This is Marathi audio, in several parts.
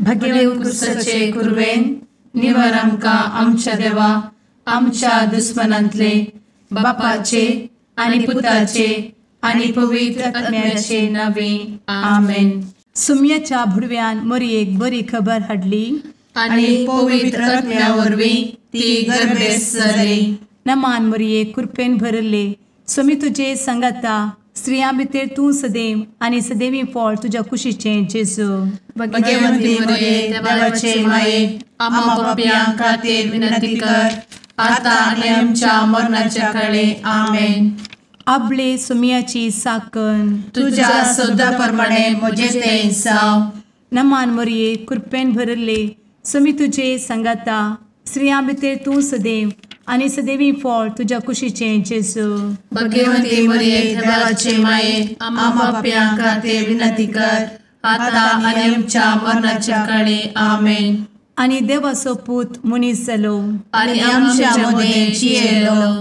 भगेवन कुर्साचे कुर्वेन निवार आमकां आमच्या देवा आमच्या दुस्मनांतले बापाचे आनी पुताचे आनी पवित्र आत्म्याचे नावे आमेन. सुम्याच्या भुडव्यान मरयेक बरी खबर हाडली आनी पवित्र आत्म्या वरवीं ती गर्भेस जाली. नमान मरयेक कृपेन भरले स्वामी तुजे संगाता स्त्रियां भितर तूं सदैव आनी सदैवी फळ तुज्या कुशीचें जेजू. भगवंती मरिये देवाचे माये आम्हा पाप्यां खातीर विनंती कर आता आनी आमच्या मरणाच्या काळी आमेन. आपले सुम्याची साकण तुझ्या सोदा प्रमाणे म्हजे तें जाव. नमान मरये कृपेन भरले स्वामी तुजे संगाता स्त्रियां भितर तूं सदैव आनी सदैवी फळ तुज्या कुशीचें जेजू. भगवंती मरिये देवाचे माये आम्हा पाप्यां खातीर विनंती कर आता आनी आमच्या मरणाच्या काळी आमेन. आनी देवाचो पूत मनीस जालो आनी आमच्या मदीं जियेलो.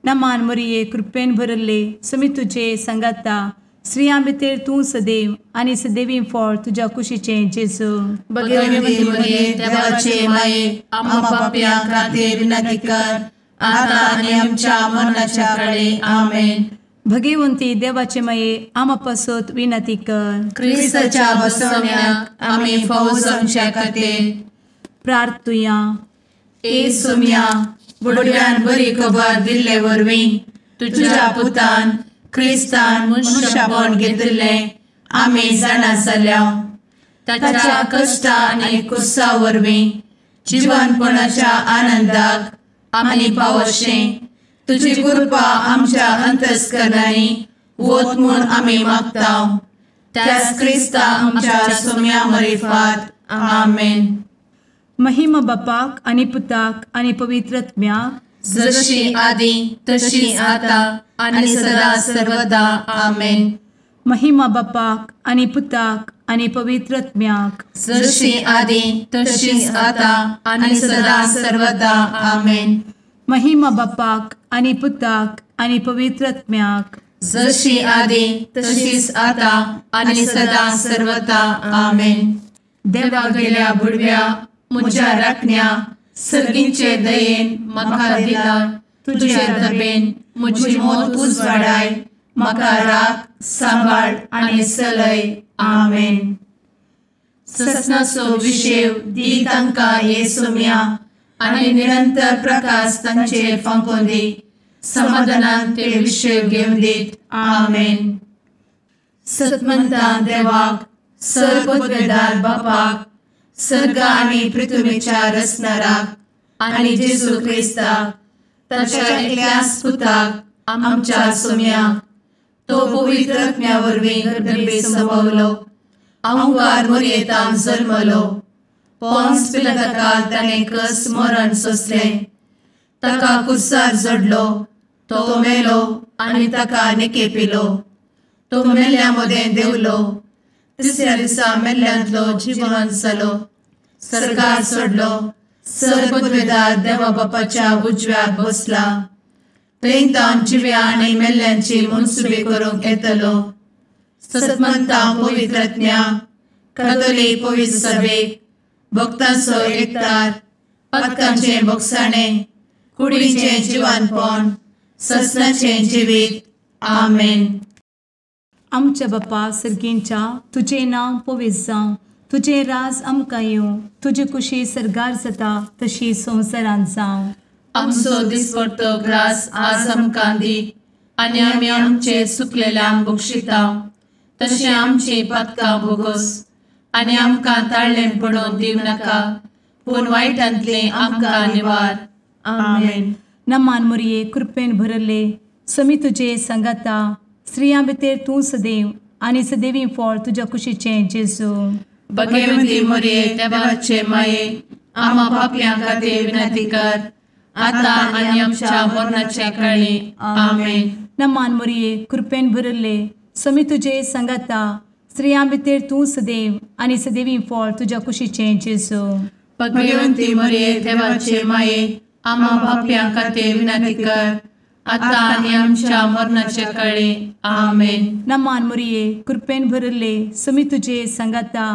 नमान मरये कृपेन भरले स्वामी तुजे संगाता स्त्रियां भितर तूं सदैव आनी सदैवी फळ तुज्या कुशीचें जेजू. भगवंती मरिये देवाचे माये आम्हा पाप्यां खातीर विनंती कर आता आनी आमच्या मरणाच्या काळी आमेन. भगवंती देवाचे माये आमा पासत विनंती कर. क्रिस्ताच्या बसवण्याक आमी फौज आमच्या खातीर प्रार्थुया. ए सुम्या बुडव्यान बरी खबर दिल्ले वरवीं तुज्या पुतान क्रिस्तान मनशापण घेतिल्लें आमी जाणा जाल्या. ताच्या कश्टा आनी कुर्सा वरवीं जिवनपणाच्या आनंदाक आमी पावशें तुजी कृपा आमच्या अंतस्करणांनी वत म्हूण आमी मागताव. त्याच क्रिस्ता आमच्या सुम्या मरिफात आमेन. महिमा बापाक आनी पुताक आनी पवित्र आत्म्याक जशी आदी तशी आता आनी सदा सर्वदा आमेन. महिमा बापाक आनी पुताक आनी पवित्र आत्म्याक जशी आदी तशीच आता आनी सदा सर्वदा आमेन. महिमा बापाक आनी पुताक आनी पवित्र आत्म्याक जशी आदी तशीच आता आनी सदा सर्वदा आमेन. देवा गेल्या बुडव्या म्हज्या राखण्या सर्गींचे दयेन म्हाका दिला तुजे दबेन म्हजी मोत उजवाडाय म्हाका राख सांबाळ आनी चलय आमेन. ससनाचो विशेव दी तांकां हे सुम्या आनी निरंतर प्रकाश तांचेर फांकून दी. समाधानान ते विशेव घेवन दीत आमेन. सतमंता देवाक सर्वपदवेदार बापाक सर्ग आनी पृथ्वीच्या रचणाराक आनी जेजू क्रिस्ताक ताच्या एकल्याच पुताक आमच्या सुम्याक तो पवित्र आत्म्या वरवीं गर्भेत संभवलो. अहंकार मरयेंत जल्मलो. पोंस पिलाताकाल ताणें कस मरण सोंसलें. ताका कुर्सार जडलो. तो मेलो आनी ताका निकेपिलो. तो मेल्ल्या मदें देंवलो. तिसऱ्या दिसा मेल्ल्यांतलो जिवंत जालो. सर्गार चडलो. सर्वपदवेदार देवा बापाच्या उजव्याक बसला. थंय तां जिव्या आनी मेल्ल्यांची मनसुबी करूंक येतलो. सतमंता पवित्र आत्म्या कातोलीक पवित्र सभेक भक्तांचो एकठार पातकांचें भोगसाणें कुडीचें जिवनपण ससनाचें जिवीत आमेन. आमच्या बापा सर्गींच्या तुजें नांव पवित्र जावं. तुजें राज आमकां येवं. तुजी कुशी सर्गार जाता तशी संवसारांत जावं. आमचो दिसपडटो ग्रास आज आमकां दी आनी आमी आमचे चुकलेल्यांक बक्षितांव. तशें आमची पातकां भोगोस आनी आमकां ताळ्ळें पडोवन दिवं नाका पूण वायटांतली आमकां निवार आमेन. नमान मरये कृपेन भरले स्वामी तुजे संगाता स्त्रियां भितर तूं सदैव आनी सदैवी फळ तुज्या कुशीचें जेजू. भगवंती मरिये देवाचे माये आम्हा पाप्यां खातीर विनंती कर आता आनी आमच्या मरणाच्या काळी आमेन. नमान मरये कृपेन भरले स्वामी तुजे संगाता स्त्रियां भितर तूं सदैव आनी सदैवी फळ तुज्या कुशीचें जेजू. भगवंती मरिये देवाचे माये आम्हा पाप्यां खातीर विनंती कर आता आनी आमच्या मरणाच्या काळी आमेन. नमान मरये कृपेन भरले स्वामी तुजे संगाता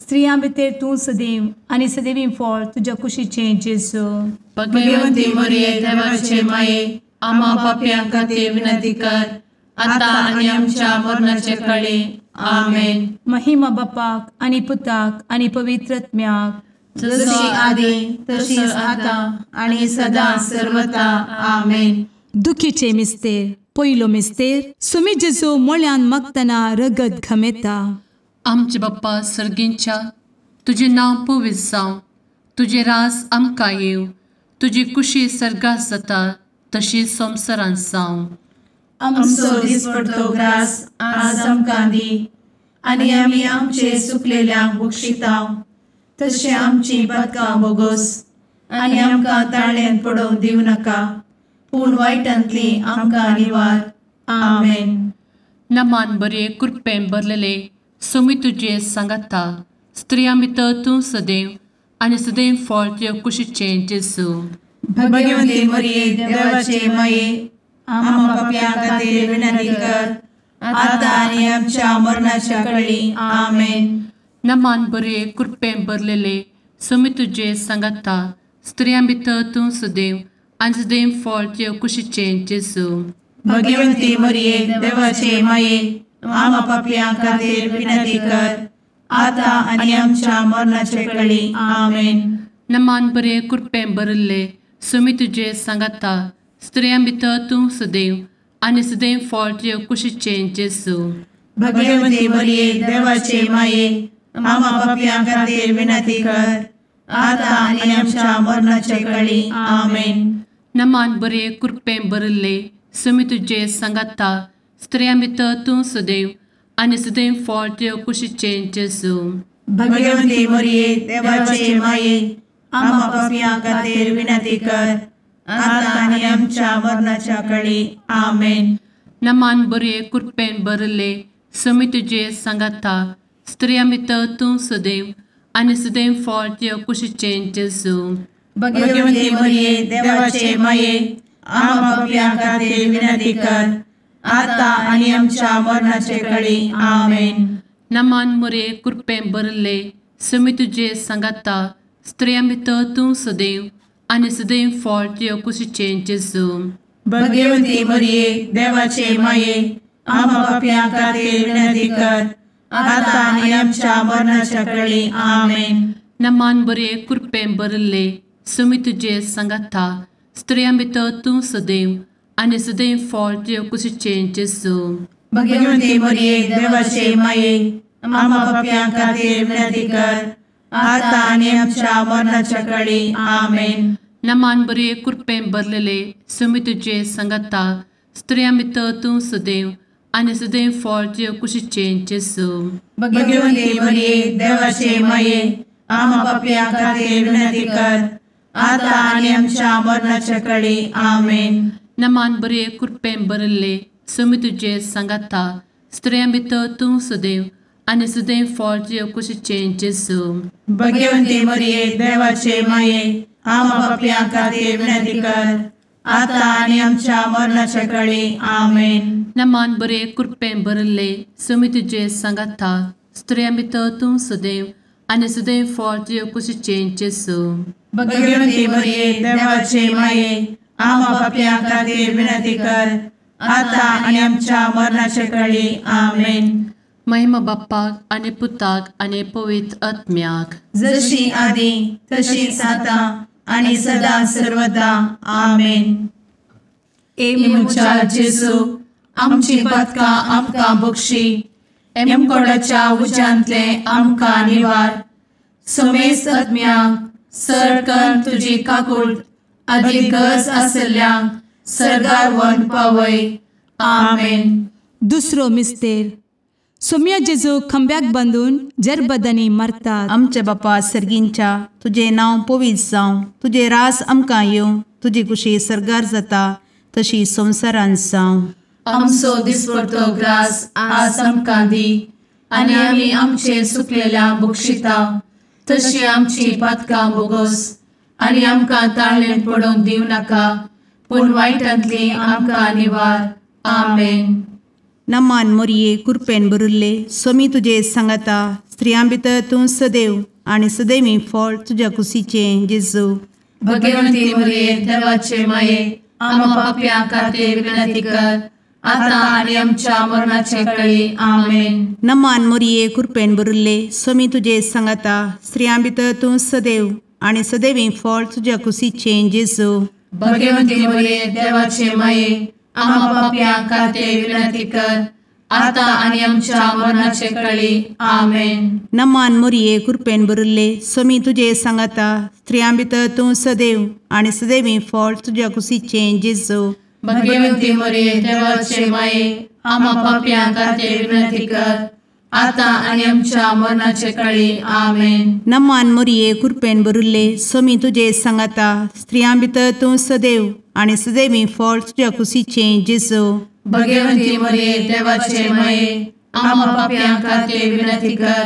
स्त्रियां भितर तूं सदैव आनी सदैवीं फळ तुज्या कुशीचें जेजू. भगवंती मरिये देवाचे माये, आम्हा पाप्यां खातीर विनंती कर, आता आनी आमच्या मरणाचे काळी. आमेन. महिमा बापाक आनी पुताक आनी पवित्र आत्म्याक, जशी आदी तशीच आता आणि सदा सर्वदा. आमेन. दुखीचे मिस्तेर. पयलो मिस्तेर. सुमी जेजू मोळ्यान मागतना रगत घामेता. आमचे बाप्पा सर्गींच्या, तुझे नांव पवित्र जावं, तुझे रास आमकां येव, तुजी कुशी सर्गास जाता तशी संवसारांत जावं. आमचो दिसपडटो ग्रास आज आमकां दी, आनी आमी आमचे चुकलेल्यांक बक्षितांव, तशें आमची पातकां बोगोस आनी आमकां ताळ्यान पडोवंक दिवं नाका, पूण वायटांतली आमकां निवार. आमेन. नमान बरे कृपेन भरलेले, सोमी तुजे सांगाता, स्त्रियां भितर तूं सदैव आनी सदैव फळ तुज्या कुशीचें जेजू. भगवंती मरिये देवाचे माये, आम्हा पाप्यां खातीर विनंती कर, आता आनी आमच्या मरणाच्या काळी. आमेन. नमान बरे कृपेन भरलेले, सोमी तुजे सांगाता, स्त्रियां भितर तूं सदैव आनी सदैव फळ तुज्या कुशीचें जेजू. भगवंती मरिये देवाचे माये, आम्हा पाप्यां खातीर विनंती कर, आता आनी आमच्या मरणाचे काळी. आमेन. नमान बरे कृपेन भरले, सोमी तुजे सांगाता, स्त्रियां भितर तूं सदैव आनी सदैव फळ तुज्या कुशीचें जेजू. भगवंती मरिये देवाचे माये, आम्हा पाप्यां खातीर विनंती कर, आता आनी आमच्या मरणाचे काळी. आमेन. नमान बरे कृपेन भरले, सोमी तुजे सांगाता, स्त्रियां भितर तूं सदैव आनी सदैव फळ तुज्या कुशीचें जेजू. भगवंती मरिये देवाचे माये, आम्हा पाप्यां खातीर विनंती कर, आता आनी आमच्या मरणाच्या काळी. आमेन. नमान बरे कृपेन भरले, सोमी तुजे सांगाता, स्त्रियां भितर तूं सदैव आनी सदैव फळ तुज्या कुशीचें जेजू. भगवंती मरिये देवाचे माये, आम्हा पाप्यां खातीर विनंती कर, आता आनी आमच्या मरणाचे काळी. आमेन. नमान बरे कृपेन भरले, सोमी तुजे सांगाता, स्त्रियां भितर तूं सदैव आनी सदैव फळ तुज्या कुशीचें जेजू. भगवंती मरिये देवाचे माये, आम्हा पाप्यां खातीर विनंती कर, आता आनी आमच्या मरणाच्या काळी. आमेन. नमान बरे कृपेन भरले, सोमी तुजे सांगाता, स्त्रियां भितर तूं सदैव आनी सदैव फळ तुज्या कुशीचें जेजू. भगवंती मरिये देवाचे माये, आम्हा पाप्यां खातीर विनंती कर, आता आनी आमच्या मरणाच्या काळी. आमेन. नमान बरे कृपेन भरलेले, सोमी तुजे सांगाता, स्त्रियां भितर तूं सदैव आनी सदैव फळ तुज्या कुशीचें जेजू. भगवंती मरिये देवाचे माये, आम्हा पाप्यां खातीर विनंती कर, आता आनी आमच्या मरणाच्या काळी. आमेन. नमान बरे कृपेन भरले, सोमी तुजे सांगाता, स्त्रियां भितर तूं सदैव आनी सदैव फळ तुज्या कुशीचें जेजू. भगवंती मरिये देवाचे माये, आम्हा पाप्यां खातीर विनंती कर, आता आनी आमच्या मरणाच्या काळी. आमेन. नमान बरे कृपेन भरले, सोमी तुजे सांगाता, स्त्रियां भितर तूं सदैव आनी सदैव फळ तुज्या कुशीचें जेजू. भगवंती मरिये देवाचे माये, आम्हा पाप्यां खातीर विनंती कर, आता आनी आमच्या मरणाचे काळी. आमेन. महिमा बाप्पाक आनी पुताक आनी पवित्र आत्म्याक, जशी आदी तशीच आता आनी सदा सर्वदा. आमेन. मुचा जेजू, आमची पातकां आमकां बक्षी, एमकोडाच्या उज्यांतले आमकां निवार. सोमेस आत्म्याक सरकन तुजी काकूट, आदी गरज आसल्यांक सर्गार व्हरून पावय. आमेन. दुसरो मिस्तेर. सोम्या जेजू खंब्याक बांदून जरबदांनी मारतात. आमच्या बापा सर्गींच्या, तुझे नांव पवित्र जावं, तुझे रास आमकां येवं, तुजी कुशी सर्गार जाता तशी संवसारांत जावं. आमचो दिसपडटो ग्रास आज आमकां दी, आनी आमी आमचे चुकलेल्यांक बक्षितांव, तशी आमची पातकां बोगोस आनी आमकां ताळ्यान पडोवंक दिवं नाका, पूण वायटांतली आमकां निवार. आमेन. नमान मरिये कृपेन भरले, सोमी तुजे सांगाता, स्त्रियां भितर तूं सदैव आणि सदैवी फळ तुझ्या कुशीचें जेजू. भगवंती मरिये देवाचे माये आम्हा पाप्यां खातीर विनंती कर आता आणि आमच्या मरणाचे काळी आमेन. नमान मोरये कृपेन भरिल्ले स्वामी तुजे सांगाता स्त्रियां भितर तूं सदैव आणि सदैवी फळ तुझ्या कुशीचें जेजू. भगवंती मरिये देवाचे माये आम्हा पाप्यां खातीर विनंती कर आता आणि आमच्या मरणाचे काळी आमेन. नमान मोरये कृपेन भरिल्ले स्वामी तुजे सांगाता स्त्रियां भितर तूं सदैव आणि सदैवी फळ तुझ्या कुशीचें जेजू. भगवंती मरिये देवाचे माये आम्हा पाप्यां खातीर विनंती कर आता आणि आमच्या मरणाचे काळी आमेन. नमान मोरये कृपेन भरिल्ले स्वामी तुजे सांगाता स्त्रियां भितर तूं सदैव आणि सदैवी फळ तुझ्या कुशीचें जेजू. भगवंती मरिये देवाचे माये आम्हा पाप्यां खातीर विनंती कर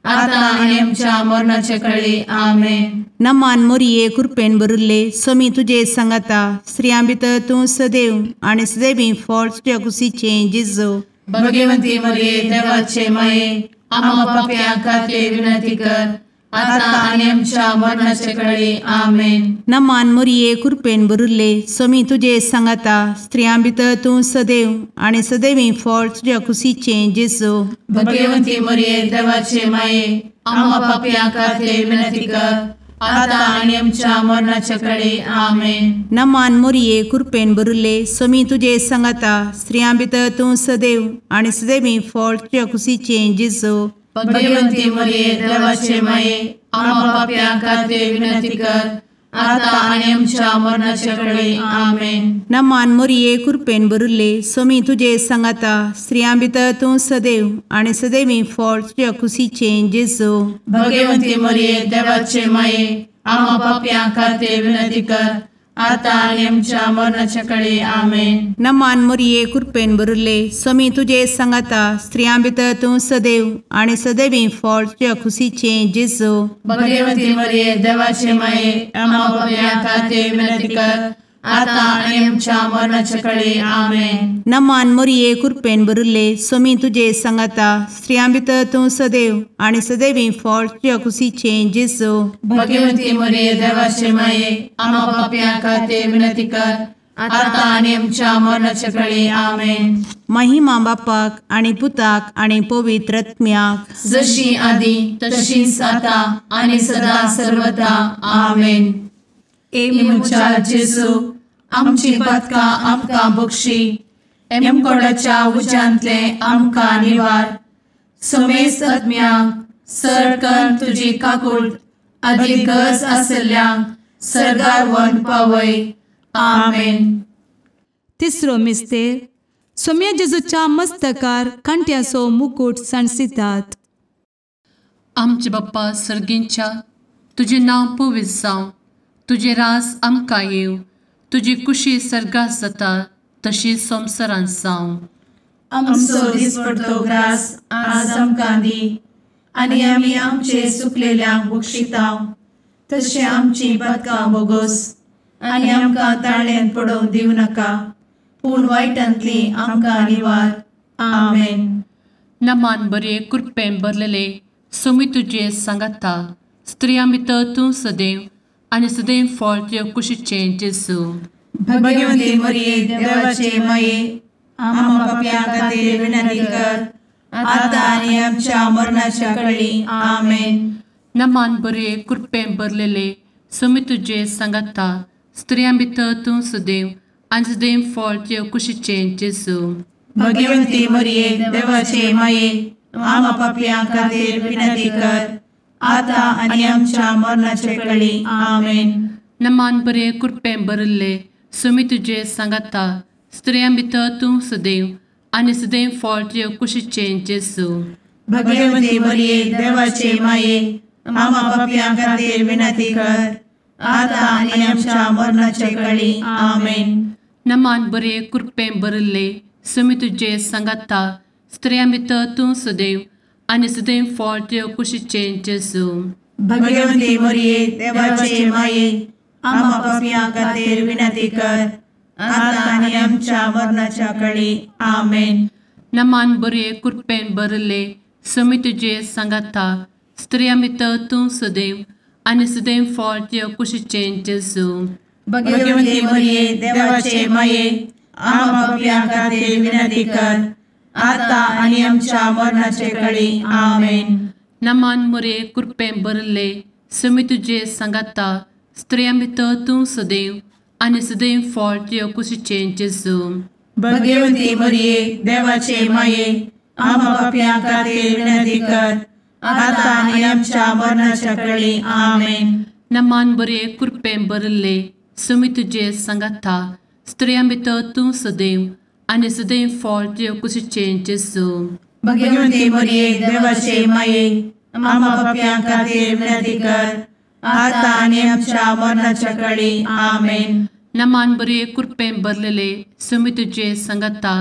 आता आणि आमच्या मरणाचे काळी आमेन. नमान मोरये कृपेन भरिल्ले स्वामी तुजे सांगाता स्त्रियां भितर तूं सदैव आणि सदैवी फळ तुझ्या कुशीचें जेजू. भगवंती मरिये देवाचे माये आम्हा पाप्यां खातीर विनंती कर आता आणि आमच्या मरणाचे काळी आमेन. नमान मोरये कृपेन भरिल्ले स्वामी तुजे सांगाता स्त्रियां भितर तूं सदैव आणि सदैवी फळ तुझ्या कुशीचें जेजू. भगवंती मरिये देवाचे माये आम्हा पाप्यां खातीर विनंती कर आता आणि आमच्या मरणाचे काळी आमेन. नमान मोरये कृपेन भरिल्ले स्वामी तुजे सांगाता स्त्रियां भितर तूं सदैव आणि सदैवी फळ तुझ्या कुशीचें जेजू. भगवंती मरिये देवाचे माये आम्हा पाप्यां खातीर विनंती कर आता आणि आमच्या मरणाचे काळी आमेन. नमान मोरये कृपेन भरिल्ले स्वामी तुजे सांगाता स्त्रियां भितर तूं सदैव आणि सदैवी फळ तुझ्या कुशीचें जेजू. भगवंती मरिये देवाचे माये आम्हा पाप्यां खातीर विनंती कर आता आणि आमच्या मरणाच्या काळी आमेन. नमान मोरये कृपेन भरिल्ले स्वामी तुजे सांगाता स्त्रियां भितर तूं सदैव आणि सदैवी फळ तुझ्या कुशीचें जेजू. भगवंती मरिये देवाचे माये आम्हा पाप्यां खातीर विनंती कर आता आणि आमच्या मरणाच्या काळी आमेन. नमान मोरये कृपेन भरिल्ले स्वामी तुजे सांगाता स्त्रियां भितर तूं सदैव आणि सदैवी फळ तुझ्या कुशीचें जेजू. भगवंती मरिये देवाचे माये आम्हा पाप्यां खातीर विनंती कर आता आणि आमच्या मरणाच्या काळी आमेन. महिमा बापाक आणि पुताक आणि पवित्र आत्म्याक जशी आधी तशीच आता आणि सदा सर्वदा आमेन. ए मुचा जेजू आमची पदकां आमकां बक्षी एमकोडाच्या उज्यांतले आमकां निवार. समेस्त आत्म्यांक सरकन तुजी काकूट अधिक गरज आसल्ल्यांक सरगार व्हरून पावय. आमेन. तिसरो मिस्तेर सोम्या जेजूच्या मस्तकार कांट्याचो मुकुट सणसितात. आमचे बाप्पा सर्गींच्या तुझे नांव पवित्र जावं तुझे रास आमकां येव तुजी कुशी सर्गास जाता तशी संवसारांत जावं. आमचो दिसपडटो ग्रास आज आमकां दी आनी आमी आमचे सुकलेल्यांक बक्षितांव तशें आमची पदकां बोगोस आनी आमकां ताळ्यान पडोवंक दिवं नाका पूण वायटांतली आमकां निवार. आमेन. नमान बरे कृपेन भरलेले सोमी तुजे सांगाता स्त्रियां भितर तूं सदैव आनी सदैव फळ तुज्या कुशीचें जेजू. भगवंती मरिये देवाचे माये आम्हा पाप्यां खातीर विनंती कर आता आनी आमच्या मरणाच्या काळी आमेन. नमान बरे कृपेन भरलेले सोमी तुजे सांगाता स्त्रियां भितर तूं सदैव आनी सदैव फळ तुज्या कुशीचें जेजू. भगवंती मरिये देवाचे माये आम्हा पाप्यां खातीर विनंती कर आता आनी आमच्या मरणाचे काळी आमेन. नमान बरे कृपेन भरले सोमी तुजे सांगाता स्त्रियां भितर तूं सदैव आनी सदैव फळ तुज्या कुशीचें जेजू. भगवंती मरिये देवाचे माये आम्हा पाप्यां खातीर विनंती कर आता आनी आमच्या मरणाचे काळी आमेन. नमान बरे कृपेन भरले सोमी तुजे सांगाता स्त्रियां भितर तूं सदैव आनी सदैव फळ तुज्या कुशीचें जेजू. भगवंती मरिये देवाचे माये आम्हा पाप्यां खातीर विनंती कर आता आनी आमच्या मरणाच्या काळी आमेन. नमान बरे कृपेन भरले सुमी तुजे सांगाता स्त्रियां भितर तूं सदैव आनी सदैव फळ तुज्या कुशीचें जेजू. भगवंती मरिये देवाचे माये आम्हा पापियां खातीर विनंती कर आता आनी आमच्या मरणाचे काळी आमेन. नमान मोरे कृपें भरले सुमी तुजे सांगाता स्त्रियां भितर तूं सदैव आनी सदैव फळ तुज्या कुशीचें जेजू. भगवंती मरिये देवाचे माये आम्हा पापियां खातीर विनंती कर आता आनी आमच्या मरणाच्या काळी आमेन. नमान बरे कृपें भरले सुमी तुजे सांगाता स्त्रियां भितर तूं सदैव आनी सदैव फळ तुज्या कुशीचें जेजू. भगवंती मरिये देवाचे माये आम्हा पापियां खातीर विनंती कर आता आनी आमच्या मरणाच्या काळी आमेन. नमान बरे कृपें भरलेले सुमी तुजे सांगाता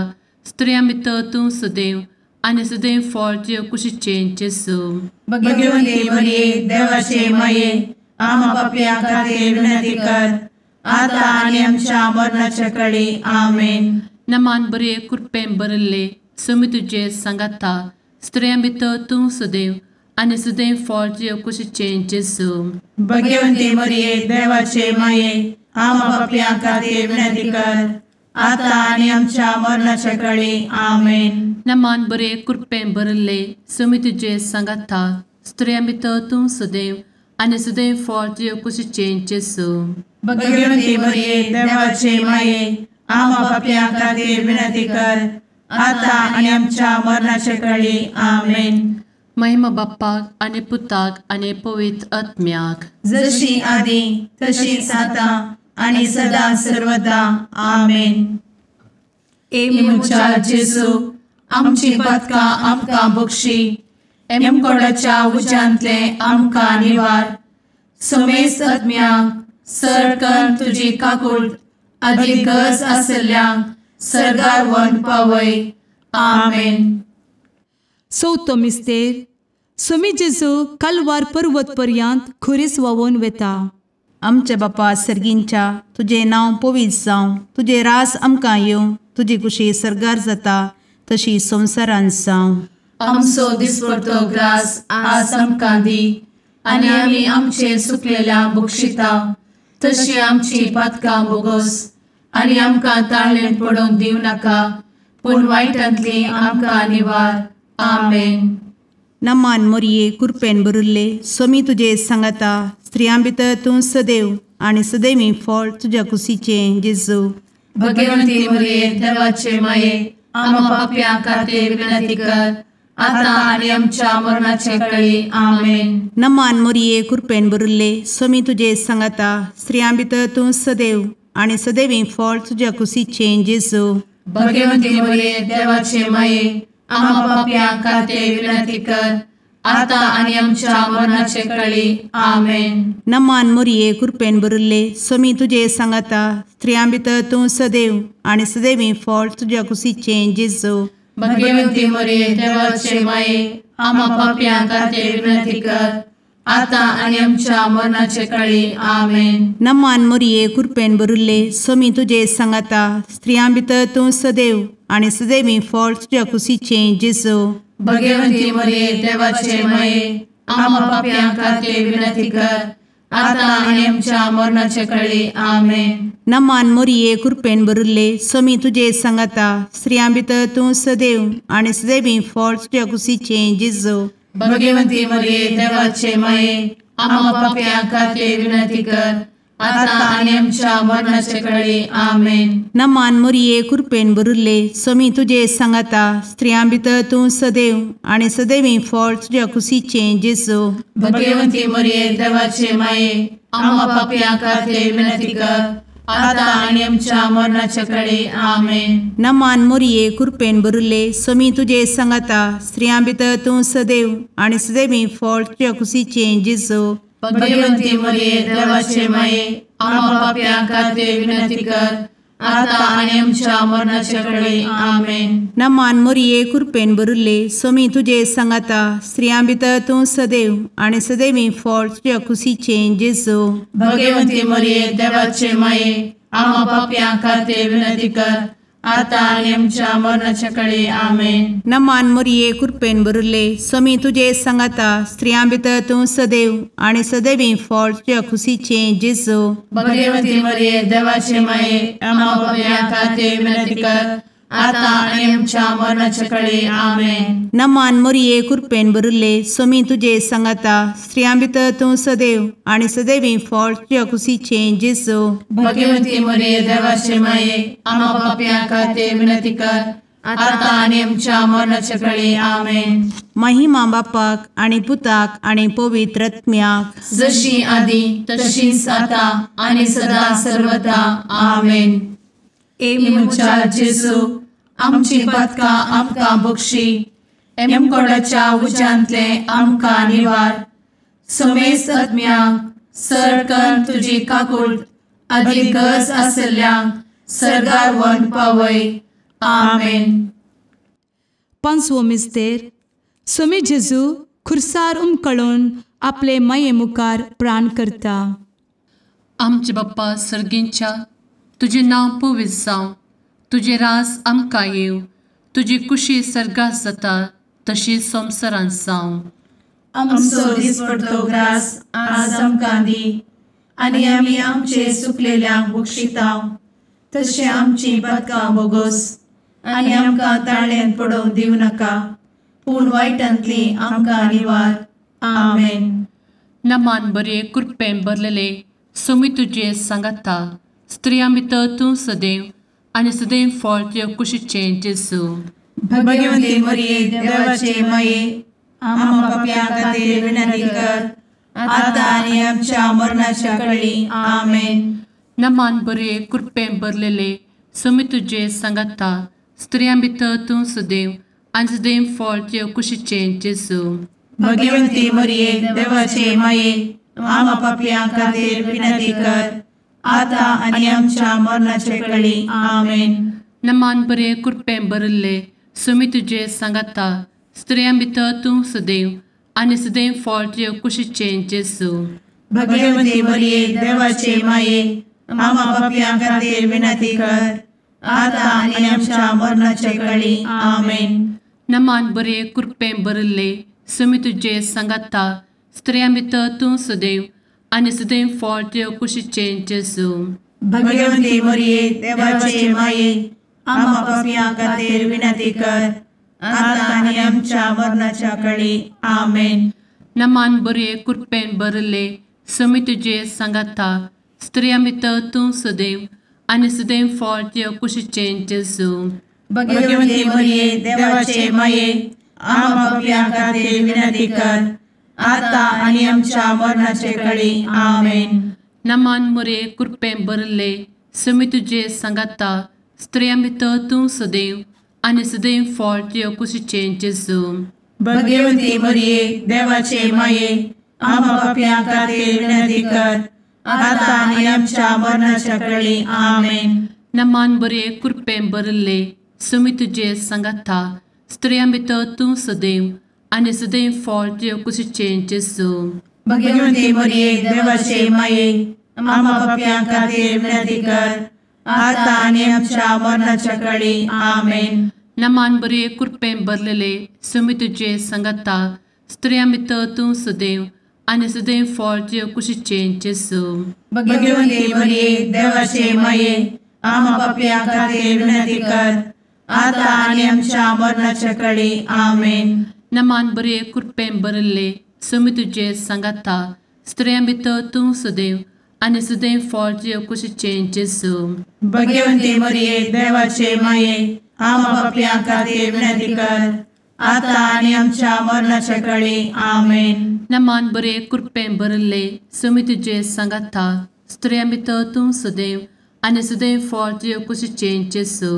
स्त्रियां भितर तूं सदैव आनी सदैव फळ तुज्या कुशीचें जेजू. भगवंती मरिये देवाचे माये आम्हा पापियां खातीर विनंती कर आता आनी आमच्या मरणाच्या काळी आमेन. नमान बरे कृपें भरले सुमी तुजे सांगाता स्त्रियां भितर तूं सदैव आनी सदैव फळ तुज्या कुशीचें जेजू. भगवंती मरिये देवाचे माये आम्हा पापियां खातीर विनंती कर आता आनी आमच्या मरणाच्या काळी आमेन. नमान बरे कृपें भरले सुमी तुजे सांगाता स्त्रियां भितर तूं सदैव आनी सदैव फळ तुज्या कुशीचें जेजू. भगवंती मरिये देवाचे माये आम्हा पापियां खातीर विनंती कर आता आनी आमच्या मरणाच्या काळी आमेन. महिमा बाप्पाक आनी पुताक आनी पवित्र आत्म्याक जशी आदी तशीच आता आनी सदा सर्वदा आमेन. मुचा जेजू आमची पदकां आमकां बक्षी एमकोडाच्या उज्यांतले आमकां निवार. समेस्त आत्म्यांक सरकन तुजी काकूट आदी गरज आसल्यांक सर्गार व्हरून पावय. आमेन. चवथो मिस्तेर सुमी जेजू कलवार पर्वत पर्यंत खुरीस व्हांवून वेता. आमच्या बापा सर्गींच्या तुझे नांव पवित्र जावं, तुझे रास आमकां येवं, तुजी कुशी सरगार जाता तशी संवसारांत जावं. आमचो दिसपडटो ग्रास आज आमकां दी आनी आमी आमचे सुकलेल्यांक बक्षिता तशी आमची पदकां बोगोस आनी आमकां ताळ्ळेन पडोवंक दिवं नाका पूण वायटांतली आमकां निवार. आमेन. नमान मोरये कृपेन भरिल्ले सोमी तुजे सांगाता स्त्रियां भितर तूं सदैव आनी सदैवी फळ तुज्या कुशीचें जेजू. भगवंती मरिये देवाचे माये आम्हा पापियां खातीर विनंती कर आता आनी आमच्या मरणाचे काळी. आमेन. नमान मोरये कृपेन भरिल्ले सोमी तुजे सांगाता स्त्रियां भितर तूं सदैव आनी सदैवी फळ तुज्या कुशीचें जेजू. भगवंती मरिये देवाचे माये आम्हा पापियां खातीर विनंती कर आता आनी आमच्या मरणाचे काळी. आमेन. नमान मोरये कृपेन भरिल्ले सोमी तुजे सांगाता स्त्रियां भितर तूं सदैव आनी सदैवी फळ तुज्या कुशीचें जेजू. भगवंती मरिये देवाचे माये आम्हा पापियां खातीर विनंती कर आता आनी आमच्या मरणाचे काळी. आमेन. नमान मोरये कृपेन भरिल्ले सोमी तुजे सांगाता स्त्रियां भितर तूं सदैव आनी सदैवी फळ तुज्या कुशीचें जेजू. भगवंती मरिये देवाचे माये आम्हा पापियां खातीर विनंती कर आता आनी आमच्या मरणाचे काळी. आमेन. नमान मोरये कृपेन भरिल्ले सोमी तुजे सांगाता स्त्रियां भितर तूं सदैव आनी सदैवी फळ तुज्या कुशीचें जेजू. भगवंती मरिये देवाचे माये आम्हा पापियां खातीर विनंती कर आता आनी आमच्या मरणाचे काळी. आमेन. नमान मोरये कृपेन भरिल्ले सोमी तुजे सांगाता स्त्रियां भितर तूं सदैव आनी सदैवी फळ तुज्या कुशीचें जेजू. भगवंती मरिये देवाचे माये आम्हा पापियां खातीर विनंती कर आता आनी आमच्या मरणाचे काळी. आमेन. नमान मोरये कृपेन भरिल्ले सोमी तुजे सांगाता स्त्रियां भितर तूं सदैव आनी सदैवी फळ तुज्या कुशीचें जेजू. भगवंती मरिये देवाचे माये आम्हा पापियां खातीर विनंती कर आता आनी आमच्या मरणाचे काळी. आमेन. नमान मोरये कृपेन भरिल्ले सोमी तुजे सांगाता स्त्रियां भितर तूं सदैव आनी सदैवी फळ तुज्या कुशीचें जेजू. भगवंती मरिये देवाचे माये आम्हा पापियां खातीर विनंती कर आता आणि आमच्या मरणाच्या काळी आमेन. नमान मोरये कृपेन बरुल्ले स्वामी तुझे सांगाता स्त्रियां भितर तूं सदैव आणि सदैवी फळ तुझ्या खुशीचे जेजू. भगवती मरिये देवाचे माये आम्हा पाप्यां खातीर विनंती कर. आता आणि आमच्या मरणाच्या काळी आमेन. नमान मोरये कृपेन बरुल्ले स्वामी तुझे सांगाता स्त्रियां भितर तूं सदैव आणि सदैवी फळ तुझ्या खुशीचे जेजू. भगवती मरिये देवाचे माये आम्हा पाप्यां खातीर विनंती कर. आता आणि आमच्या मरणाच्या काळी आमेन. महिमा बापाक आणि पुताक आणि पवित्र आत्म्याक जशी आधी तशीच आता आणि सदा सर्वदा आमेन. मुचा जेजू आमची पदका आमकां बक्षी. कोणाच्या उज्यांतले आमकां निवार. समेस्त आत्म्यांक सडकन तुजी काकूट अधिक गरज आसल्ल्यांक सर्गार व्हरून पावय. आमेन. पांचवो मिस्तेर स्वामी जेजू खुर्सार उमकळून आपले माये मुखार प्राण करता. आमचे बाप्पा सर्गींच्या तुझे नाव पवित्र जावं. तुझे राज आमकां येव. तुजी कुशी सर्गात जाता तशी संवसारांत जावं. आमचो दिसपडटो ग्रास आज आमकां दी. आनी आमी आमचे सुकलेल्यांक बक्षितांव. तशें आमची पदकां बोगोस आनी आमकां ताळ्यान पडोवंक दिवं नाका. पूण वायटांतली आमकां निवार. आमेन. नमान बरे कृपेन भरलेले स्वामी तुझे सांगाता स्त्रियां भितर तूं सदैव आणि सदैव फळ तुझ्या कुशीचे जेजू. भगवती मरिये देवाचे माये आम्हा पाप्यां खातीर विनंती कर. आता आनी आमच्या मरणाच्या काळी आमेन. नमान बरे कृपेन भरलेले स्वामी तुझे सांगाता स्त्रियां भितर तूं सदैव आणि सदैव फळ तुझ्या कुशीचे जेजू. भगवती मरिये देवाचे माये आम्हा पाप्यां खातीर विनंती कर. आता आनी आमच्या मरणाच्या काळी आमेन. नमान बरे कृपेन भरले स्वामी तुझे सांगाता स्त्रियां भितर तूं सदैव आणि सदैव फळ तुझ्या कुशीचे जेजू. भगवती मरिये देवाचे माये आम्हा पाप्यां खातीर विनंती कर. आता आनी आमच्या मरणाच्या काळी आमेन. नमान बरे कृपेन भरले स्वामी तुझे सांगाता स्त्रियां भितर तूं सदैव आणि सदैव फळ तुझ्या कुशीचे जेजू. भगवती मरिये देवाचे माये आम्हा पाप्यां खातीर विनंती कर. आता आनी आमच्या मरणाच्या काळी आमेन. नमान बरे कृपेन भरले स्वामी तुझे सांगाता स्त्रियां भितर तूं सदैव आणि सदैव फळ तुझ्या कुशीचे जेजू. भगवती मरिये देवाचे माये आम्हा पाप्यां खातीर विनंती कर. आता आनी आमच्या मरणाच्या काळी आमेन. नमान बरे कृपेन भरले स्वामी तुझे सांगाता स्त्रियां भितर तूं सदैव आणि सदैव फळ तुझ्या कुशीचे जेजू. भगवती मरिये देवाचे माये आम्हा पाप्यां खातीर विनंती कर. आता आनी आमच्या मरणाच्या काळी आमेन. नमान बरे कृपेन भरले स्वामी तुझे सांगाता स्त्रियां भितर तूं सदैव आणि सदैव फळ तुझ्या कुशीचे जेजू. भगवती मरिये देवाचे माये आम्हा पाप्यां खातीर विनंती कर. आता आनी आमच्या मरणाच्या काळी आमेन. नमान बरे कृपेन भरलेले स्वामी तुझे सांगाता स्त्रियां भितर तूं सदैव आणि सदैव फळ तुझ्या कुशीचे जेजू. भगवती मरिये देवाचे माये आम्हा पाप्यां खातीर विनंती कर. आता आनी आमच्या मरणाच्या काळी आमेन. नमान बरे कृपेन भरले स्वामी तुझे सांगाता स्त्रियां भितर तूं सदैव आणि सदैव फळ तुझ्या कुशीचे जेजू. भगवती मरिये देवाचे माये आम्हा पाप्यां खातीर विनंती कर. आता आनी आमच्या मरणाच्या काळी आमेन. नमान बरे कृपेन भरले स्वामी तुझे सांगाता स्त्रियां भितर तूं सदैव आणि सदैव फळ तुझ्या कुशीचे जेजू.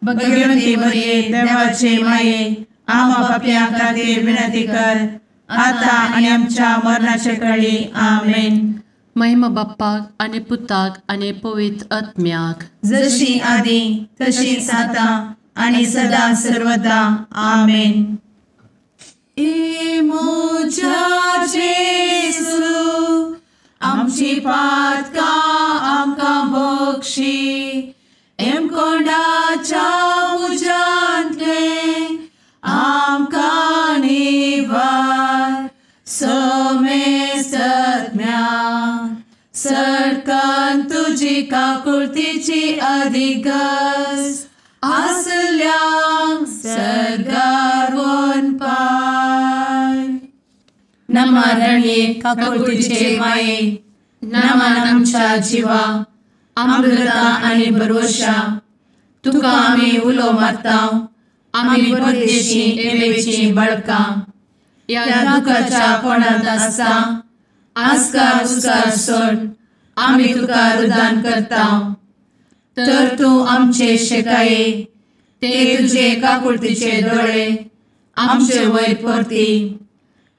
भगवती मरिये देवाचे माये आम्हा पाप्यां खातीर विनंती कर. आता आनी आमच्या मरणाच्या काळी आमेन. महिमा बाप्पाक आणि पुताक आणि पवित्र आत्म्याक जशी आधी तशीच आता आणि सदा सर्वदा आमेन. मोजा जेजू आमची पातकां आमकां बक्षी. कोणाच्या पण तुझी काकुळतीची अधिकस आसल्या सरगार वन पाय. नमारणे काकुळतीचे माये नमान आमच्या जिवा अमृता आणि भरवशा तुका आम्ही उलो मारताव. आम्ही परदेशी एवेची बळका या दुखाच्या कोणात असता आस्कार उस्कार सोड आम्ही तुका रुदान करताव. तर तू आमचे शेकाये ते तुझे काकुळतीचे डोळे आमचे वयर परती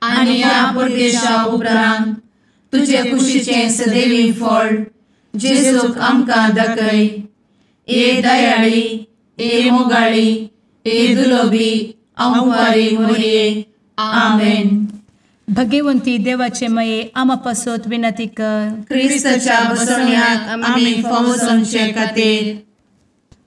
आणि या परदेशा उपरांत तुझे कुशीचे सदैवी फळ जेजूक आमकां दाखय. ए दयाळी ए मोगाळी ए दुलोबी अंवारी मोरये. आमेन. भगवंती देवाचे मये आमा पासत विनंती कर. क्रिस्ताच्या बसवण्यात आम्ही फौजोंचे खातीर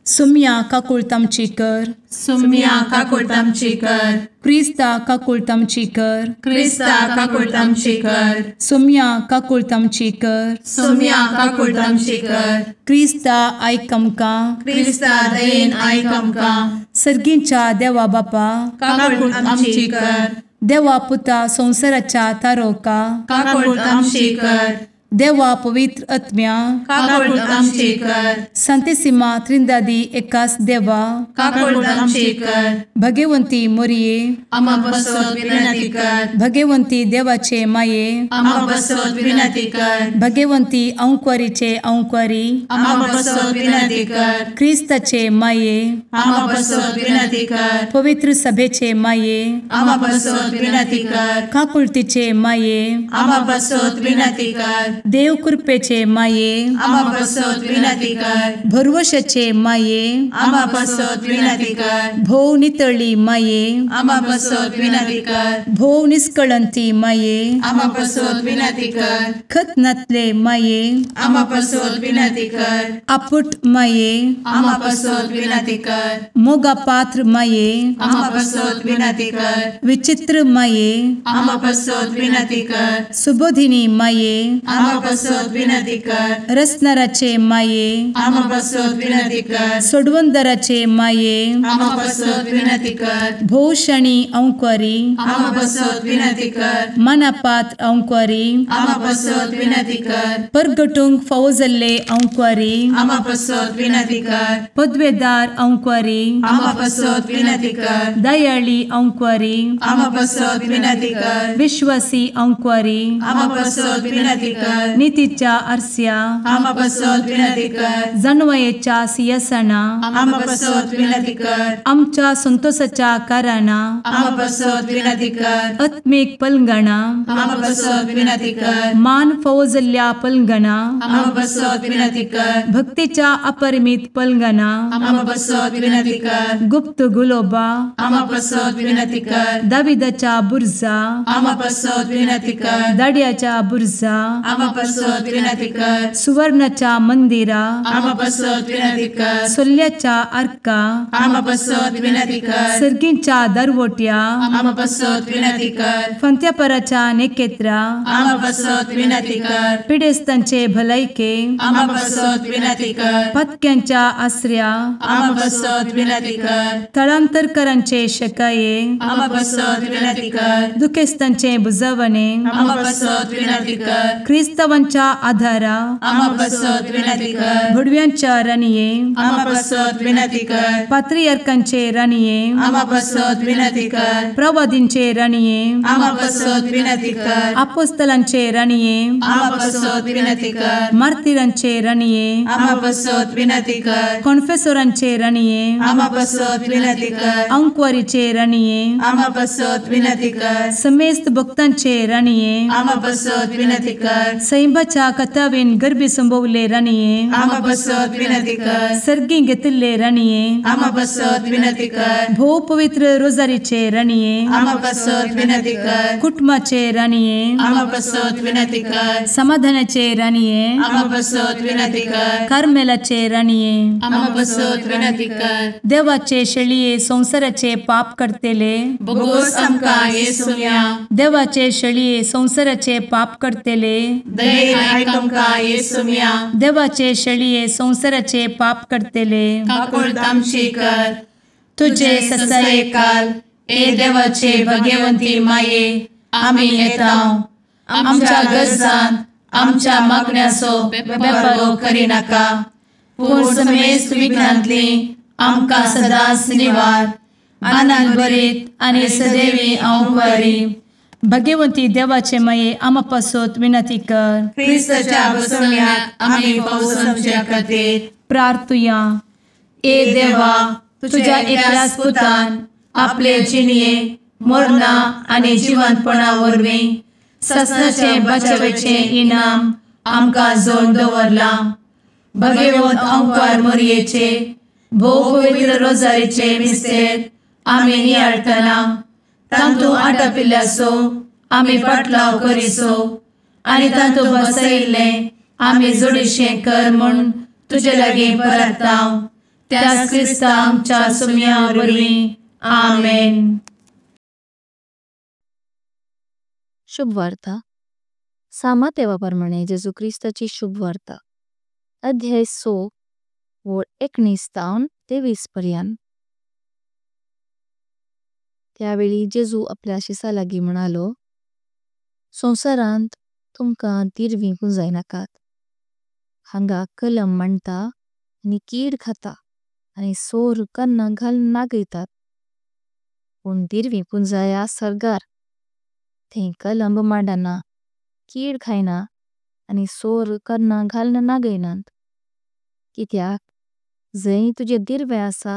सुम्या काकुळतामची कर. सुम्या काकुळतामची कर. क्रिस्ता काकुळतामची कर. क्रिस्ता काकुळतामची कर. सुम्या काकुळतामची कर. सुम्या काकुळतामची कर. क्रिस्ता आयकमका. क्रिस्ता दयेन आयक आमकां. सर्गींच्या देवा बापा काकुळतामची कर. देवा पुता संसाराच्या तारोका. काकुळतामची कर. देवा पवित्र आत्म्या काकुळतामची कर. संतेसिमा त्रिंदादी एकाच देवा काकुळतामची कर. भगवंती मोरये. आम्हा बसवत विनंती कर. भगवंती देवाचे माये. आम्हा बसवत विनंती कर. भगवंती अंक्वारीचे अंक्वारी. आम्हा बसवत विनंती कर. ख्रिस्ताचे माये. आम्हा बसवत विनंती कर. पवित्र सभेचे माये. आम्हा बसवत विनंती कर. काकुळतीचे माये. आम्हा बसवत विनंती कर. देव कृपेचे माये. आम्हा बसवत विनंती कर. भरवशाचे माये. आम्हा बसवत विनंती कर. भोव नितळी माये. आम्हा बसवत विनंती कर. भोव निष्कळंती माये. आम्हा बसवत विनंती कर. खतनातले माये. आम्हा बसवत विनंती कर. आपुट माये. आम्हा बसवत विनंती कर. मोगा पात्र माये. आम्हा बसवत विनंती कर. विचित्र माये. आम्हा बसवत विनंती कर. सुबोधिनी माये. आम्हा बसवत विनंती कर. रसनाराचे माये. आम्हा बसवत विनंती कर. सोडवंदराचे माये. आम्हा बसवत विनंती कर. भोषणी अंक्वारी. आम्हा बसवत विनंती कर. मनापात्र अंक्वारी. आम्हा बसवत विनंती कर. परगटूंक फौजल्ले अंक्वारी. आम्हा बसवत विनंती कर. पदवेदार अंक्वारी. आम्हा बसवत विनंती कर. दयाळी अंक्वारी. आम्हा बसवत विनंती कर. विश्वासी अंक्वारी. आम्हा बसवत विनंती कर. नीतीच्या आरस्या. आम्हा बसवत विनंती कर. जाणवयेच्या सिंहासना. आम्हा बसवत विनंती कर. आमच्या संतोषाच्या कारणा. आम्हा बसवत विनंती कर. आत्मिक पलंगणा. आम्हा बसवत विनंती कर. मान फौजल्या पलंगणा. आम्हा बसवत विनंती कर. भक्तीच्या अपरिमित पलंगणा. आम्हा बसवत विनंती कर. गुप्त गुलोबा. आम्हा बसवत विनंती कर. दाविदाच्या बुरजा. आम्हा बसवत विनंती कर. दाड्याच्या बुरजा. आम्हा बसवत विनंती कर. सुवर्णाच्या मंदिरा. आम्हा बसवत विनंती कर. सोल्याच्या अर्का. आम्हा बसवत विनंती कर. सर्गींच्या दरवोट्या. आम्हा बसवत विनंती कर. फंत्यापराच्या नेकेत्रा. आम्हा बसवत विनंती कर. पिडेस्तांचे भलायके. आम्हा बसवत विनंती कर. पथक्यांच्या आश्रया. आम्हा बसवत विनंती कर. स्थळांतरकरांचे शकाये. आम्हा बसवत विनंती कर. दुखेस्तांचे बुजावणे. आम्हा बसवत विनंती कर. ख्रिस्तवांच्या आधारा. आम्हा बसवत विनंती कर. भडव्यांच्या राणीये. आम्हा बसवत विनंती कर. पात्रियार्कांचे राणीये. आम्हा बसवत विनंती कर. प्रवादींचे राणीये. आम्हा बसवत विनंती कर. अपोस्तलांचे राणीये. आम्हा बसवत विनंती कर. मार्तिरांचे राणीये. आम्हा बसवत विनंती कर. कॉन्फेसोरांचे राणीये. आम्हा बसवत विनंती कर. अंक्वारीचे राणीये. आम्हा बसवत विनंती कर. समेस्त भक्तांचे राणीये. आम्हा बसवत विनंती कर. सैंबाच्या कथावेन गर्भी संभवले राणीये. आम्हा बसवत विनंती कर. सर्गी घेतले राणीये. आम्हा बसवत विनंती कर. भो पवित्र रोजारीचे राणीये. आम्हा बसवत विनंती कर. कुटुंबाचे राणीये. आम्हा बसवत विनंती कर. समाधानाचे राणीये. आम्हा बसवत विनंती कर. कार्मेलाचे राणीये. आम्हा बसवत विनंती कर. देवाचे शेळीये संसाराचे पाप करतेले. बगोस आमकां येसूया. देवाचे शेळीये संसाराचे पाप करतेले. दये आयक आमकां येसू मिया देवाचे शेळये संवसाराचे पाप करतेले काकूळ तामशी कर तुझे ससाये काल ए देवाचे भगवंती माये आमी येता आमच्या गरजांत आमच्या मागण्याचो बेपारो करी नाका पूण समेस्त विघ्नांतली आमकां सदांच निवार आनंद बरीत आनी सदैवी औंकवारी भगवंती देवाचे माये आमा पासत विनंती कर क्रिस्ताच्या बसवण्यात आमी पावसाच्या खातीर प्रार्थुया ए देवा तुझ्या एकल्याच पुतान आपले जिणये मरणा आनी जिवंतपणा वरवीं ससनाचे बचावेचे इनाम आमकां जोड दवरला भगवंत औंकार मोरयेचे भोव पवित्र रोजारीचे मिस्तेर आमी नियाळटना तांतू आटापिल्ल्यासो आमी पाटलाव करिसो आनी तांतू बसयिल्ले आमी जोडीशें कर म्हूण तुजे लागीं परतांव त्याच क्रिस्ता आमच्या सुम्या वरवीं आमेन. शुभ वार्ता सामा तेवाप्रमाणे जेजू क्रिस्ताची शुभ वार्ता अध्याय 6 वळ 19 तावन 23 पर्यंत. त्यावेळी जेजू आपल्या शिसा लागीं म्हणालो, संवसारांत तुमकां दिरवीं पुंजाय नाकात. हांगा कलम मांडटा आनी कीड खाता आनी सोर कन्नां घालून नागयतात. पूण दिरवीं पुंजाया सरगार थंय कलम मांडना, कीड खायना आनी सोर कन्नां घालून नागयनात. कित्याक जंय तुजे दिरवे आसा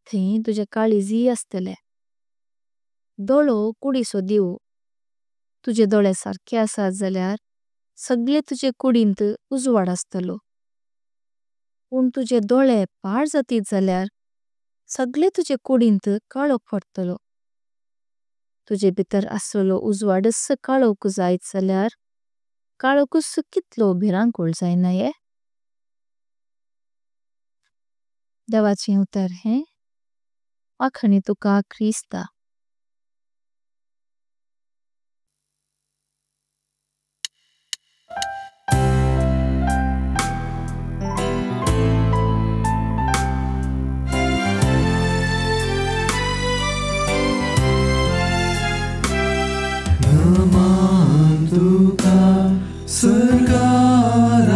थंय तुजे काळीजी आसतले. दोळो कुडीसो दिवो तुजे दोळे सारखे आसात जाल्यार सगळे तुजे कुडींत उजवाड आसतलो. पूण तुजे दोळे पाड जातीत जाल्यार सगळे तुजे कुडींत काळोख पडतलो. तुजे भितर आसलो उजवाडच काळोख जायत जाल्यार काळोखूच कितलो भिरांकूळ जायना ये. देवाचें उतर हें वाखणी तुका क्रिस्ता. नमन तुका सरकाराणी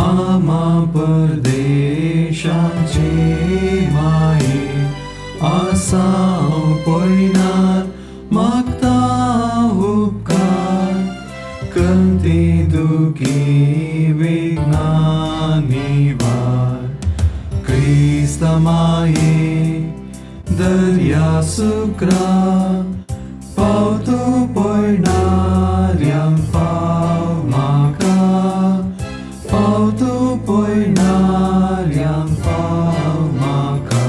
आमा परदेशाचे माये आसां पयनार मागता उपकार कंती दुखी विघ्नांनी वार क्रिस्ता माये दर्या सुक्रा पावतू पयणाऱ्यांक पाव म्हाका पावतू पयणाऱ्यांक पाव म्हाका.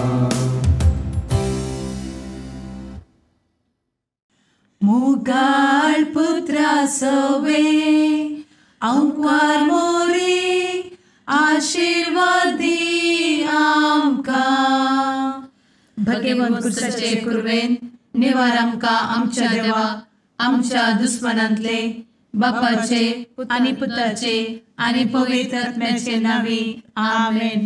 मुगाळ पुत्रा सवे औंकार मोरी आशीर्वाद दी आमकां. भगवंत क्रिस्ताचे कुरवेन निवार आमकां आमच्या देवा आमच्या दुस्मनांतले बापाचे आनी पुताचे आनी पवित्र आत्म्याचे नांवी आमेन.